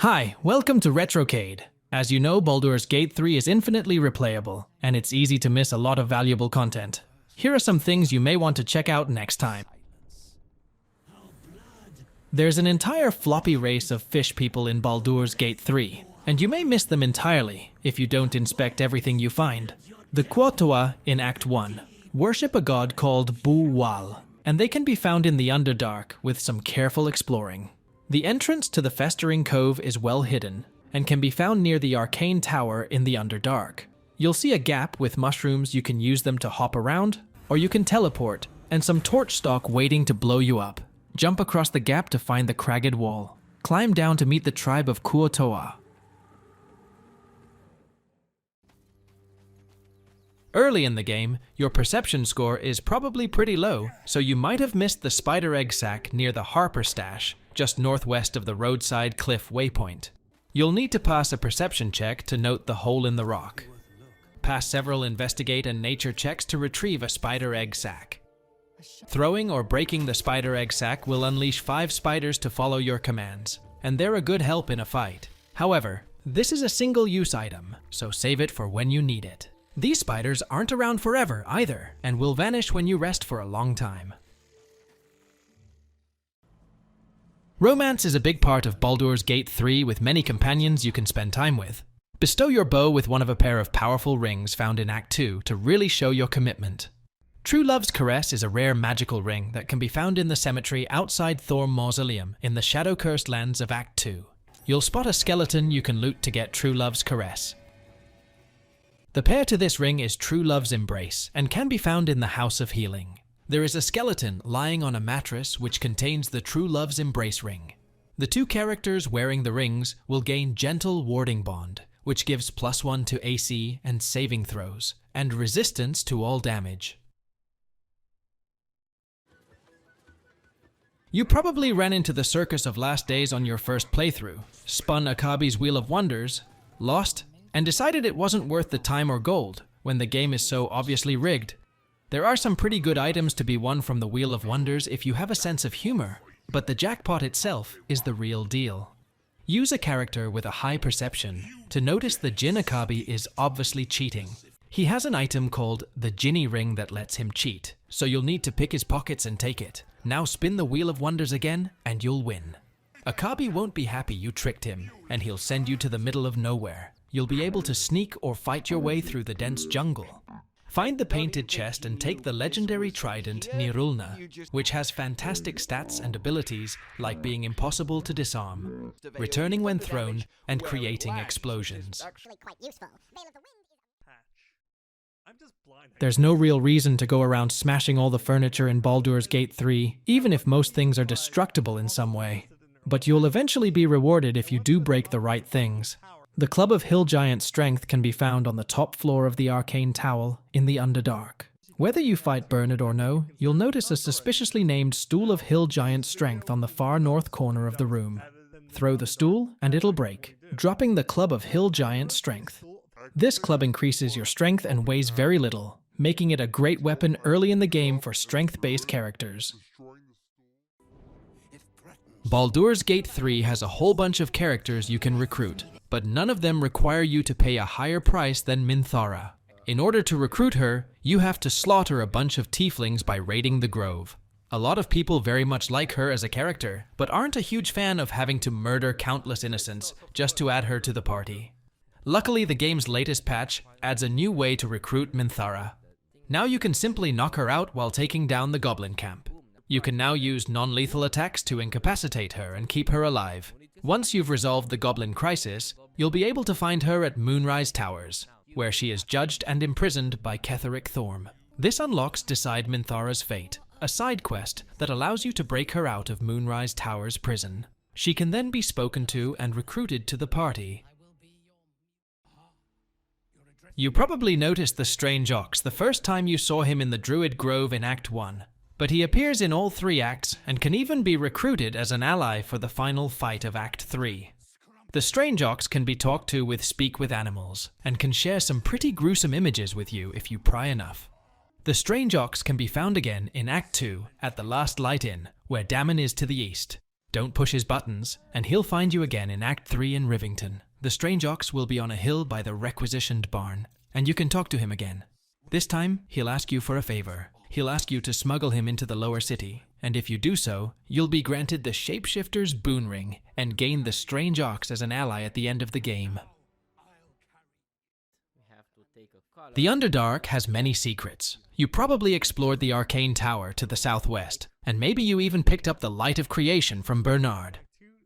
Hi, welcome to RetroCade. As you know, Baldur's Gate 3 is infinitely replayable, and it's easy to miss a lot of valuable content. Here are some things you may want to check out next time. There's an entire floppy race of fish people in Baldur's Gate 3, and you may miss them entirely if you don't inspect everything you find. The Quatoa in Act 1 worship a god called Bu-Wal, and they can be found in the Underdark with some careful exploring. The entrance to the Festering Cove is well hidden, and can be found near the Arcane Tower in the Underdark. You'll see a gap with mushrooms. You can use them to hop around, or you can teleport, and some torch stock waiting to blow you up. Jump across the gap to find the cragged wall. Climb down to meet the tribe of Quatoa. Early in the game, your perception score is probably pretty low, so you might have missed the Spider Egg Sac near the Harper Stash, just northwest of the roadside cliff waypoint. You'll need to pass a perception check to note the hole in the rock. Pass several investigate and nature checks to retrieve a Spider Egg Sac. Throwing or breaking the Spider Egg Sac will unleash 5 spiders to follow your commands, and they're a good help in a fight. However, this is a single-use item, so save it for when you need it. These spiders aren't around forever either, and will vanish when you rest for a long time. Romance is a big part of Baldur's Gate 3 with many companions you can spend time with. Bestow your bow with one of a pair of powerful rings found in Act 2 to really show your commitment. True Love's Caress is a rare magical ring that can be found in the cemetery outside Thorm Mausoleum in the shadow-cursed lands of Act 2. You'll spot a skeleton you can loot to get True Love's Caress. The pair to this ring is True Love's Embrace and can be found in the House of Healing. There is a skeleton lying on a mattress which contains the True Love's Embrace ring. The 2 characters wearing the rings will gain Gentle Warding Bond, which gives +1 to AC and saving throws, and resistance to all damage. You probably ran into the Circus of Last Days on your first playthrough, spun Akabi's Wheel of Wonders, lost, and decided it wasn't worth the time or gold when the game is so obviously rigged. There are some pretty good items to be won from the Wheel of Wonders if you have a sense of humor, but the jackpot itself is the real deal. Use a character with a high perception to notice the Djinn Akabi is obviously cheating. He has an item called the Djinni Ring that lets him cheat, so you'll need to pick his pockets and take it. Now spin the Wheel of Wonders again, and you'll win. Akabi won't be happy you tricked him, and he'll send you to the middle of nowhere. You'll be able to sneak or fight your way through the dense jungle. Find the painted chest and take the legendary trident Nirulna, which has fantastic stats and abilities like being impossible to disarm, returning when thrown, and creating explosions. There's no real reason to go around smashing all the furniture in Baldur's Gate 3, even if most things are destructible in some way. But you'll eventually be rewarded if you do break the right things. The Club of Hill Giant Strength can be found on the top floor of the Arcane Tower in the Underdark. Whether you fight Bernard or no, you'll notice a suspiciously named Stool of Hill Giant Strength on the far north corner of the room. Throw the stool and it'll break, dropping the Club of Hill Giant Strength. This club increases your strength and weighs very little, making it a great weapon early in the game for strength-based characters. Baldur's Gate 3 has a whole bunch of characters you can recruit, but none of them require you to pay a higher price than Minthara. In order to recruit her, you have to slaughter a bunch of tieflings by raiding the grove. A lot of people very much like her as a character, but aren't a huge fan of having to murder countless innocents just to add her to the party. Luckily, the game's latest patch adds a new way to recruit Minthara. Now you can simply knock her out while taking down the goblin camp. You can now use non-lethal attacks to incapacitate her and keep her alive. Once you've resolved the goblin crisis, you'll be able to find her at Moonrise Towers, where she is judged and imprisoned by Ketheric Thorm. This unlocks Decide Minthara's Fate, a side quest that allows you to break her out of Moonrise Towers prison. She can then be spoken to and recruited to the party. You probably noticed the strange ox the first time you saw him in the Druid Grove in Act 1. But he appears in all 3 acts and can even be recruited as an ally for the final fight of Act 3. The Strange Ox can be talked to with Speak with Animals, and can share some pretty gruesome images with you if you pry enough. The Strange Ox can be found again in Act 2 at the Last Light Inn, where Damon is to the east. Don't push his buttons, and he'll find you again in Act 3 in Rivington. The strange ox will be on a hill by the requisitioned barn, and you can talk to him again. This time, he'll ask you for a favor. He'll ask you to smuggle him into the lower city, and if you do so, you'll be granted the Shapeshifter's Boon Ring and gain the strange ox as an ally at the end of the game. The Underdark has many secrets. You probably explored the Arcane Tower to the southwest, and maybe you even picked up the Light of Creation from Bernard.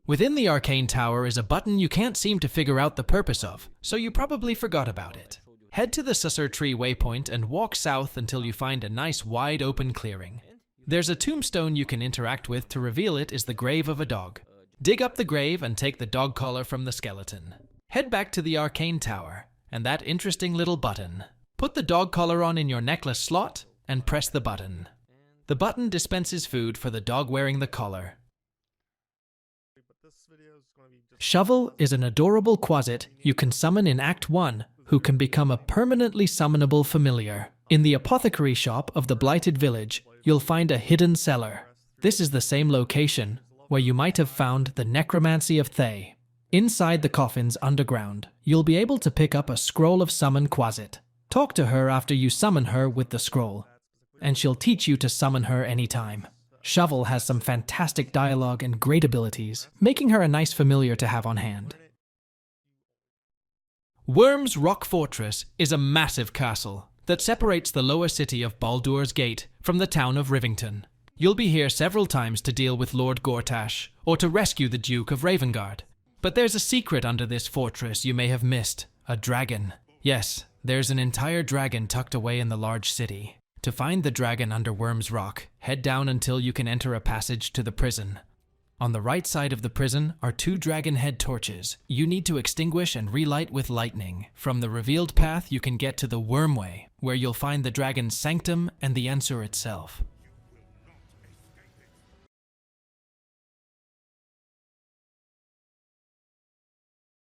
Within the Arcane Tower is a button you can't seem to figure out the purpose of, so you probably forgot about it. Head to the Susser Tree waypoint and walk south until you find a nice wide open clearing. There's a tombstone you can interact with to reveal it is the grave of a dog. Dig up the grave and take the dog collar from the skeleton. Head back to the Arcane Tower and that interesting little button. Put the dog collar on in your necklace slot and press the button. The button dispenses food for the dog wearing the collar. Shovel is an adorable Quasit you can summon in Act 1 who can become a permanently summonable familiar. In the apothecary shop of the Blighted Village, you'll find a hidden cellar. This is the same location where you might have found the Necromancy of Thay. Inside the coffins underground, you'll be able to pick up a scroll of summon Quasit. Talk to her after you summon her with the scroll, and she'll teach you to summon her anytime. Shovel has some fantastic dialogue and great abilities, making her a nice familiar to have on hand. Worm's Rock Fortress is a massive castle that separates the lower city of Baldur's Gate from the town of Rivington. You'll be here several times to deal with Lord Gortash or to rescue the Duke of Ravengard. But there's a secret under this fortress you may have missed, a dragon. Yes, there's an entire dragon tucked away in the large city. To find the dragon under Worm's Rock, head down until you can enter a passage to the prison. On the right side of the prison are 2 dragon head torches you need to extinguish and relight with lightning. From the revealed path you can get to the Wormway, where you'll find the dragon's sanctum and the Ansur itself.